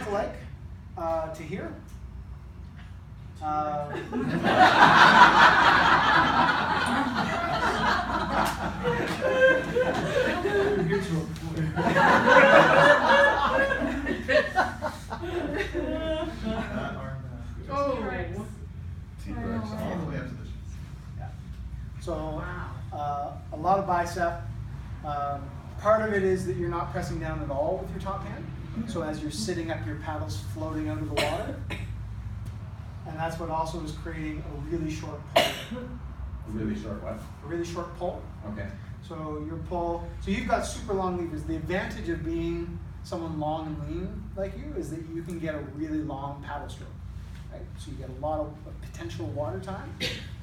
the leg to here. T-Rex all the way up to the shins. Yeah. So a lot of bicep. Part of it is that you're not pressing down at all with your top hand. So as you're sitting up, your paddle's floating out of the water. And that's what also is creating a really short pull. A really short what? A really short pull. Okay. So your pull, so you've got super long levers. The advantage of being someone long and lean like you is that you can get a really long paddle stroke, right? So you get a lot of potential water time,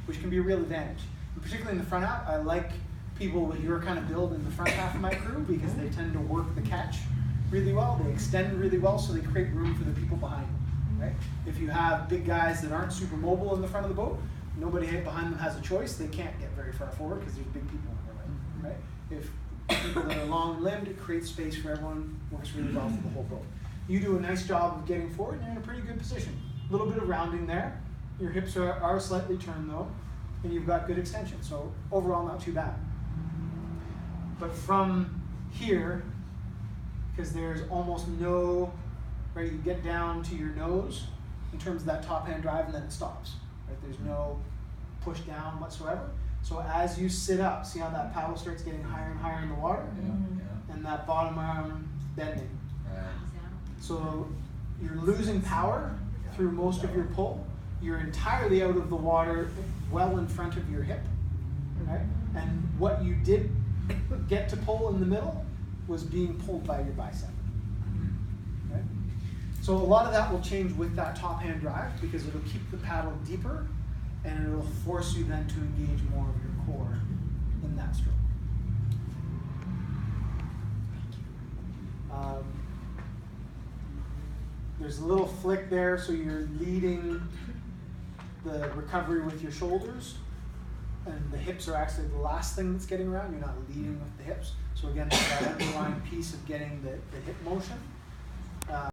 which can be a real advantage. And particularly in the front half, I like people with your kind of build in the front half of my crew because they tend to work the catch really well. They extend really well, so they create room for the people behind them, right? If you have big guys that aren't super mobile in the front of the boat, nobody behind them has a choice. They can't get very far forward because there's big people in their way, right? If people that are long-limbed, it creates space for everyone, works really well for the whole boat. You do a nice job of getting forward, and you're in a pretty good position. A little bit of rounding there. Your hips are slightly turned though, and you've got good extension. So overall, not too bad. But from here, because there's almost no, right, you get down to your nose in terms of that top hand drive, and then it stops. Right? There's no push down whatsoever. So as you sit up, see how that paddle starts getting higher and higher in the water? Yeah. And that bottom arm bending. Right. So you're losing power through most of your pull. You're entirely out of the water well in front of your hip. Right? And what you did get to pull in the middle was being pulled by your bicep. Right? So a lot of that will change with that top hand drive because it'll keep the paddle deeper and it'll force you then to engage more of your core in that stroke. There's a little flick there, so you're leading the recovery with your shoulders, and the hips are actually the last thing that's getting around. You're not leading with the hips. So again, that underlying piece of getting the hip motion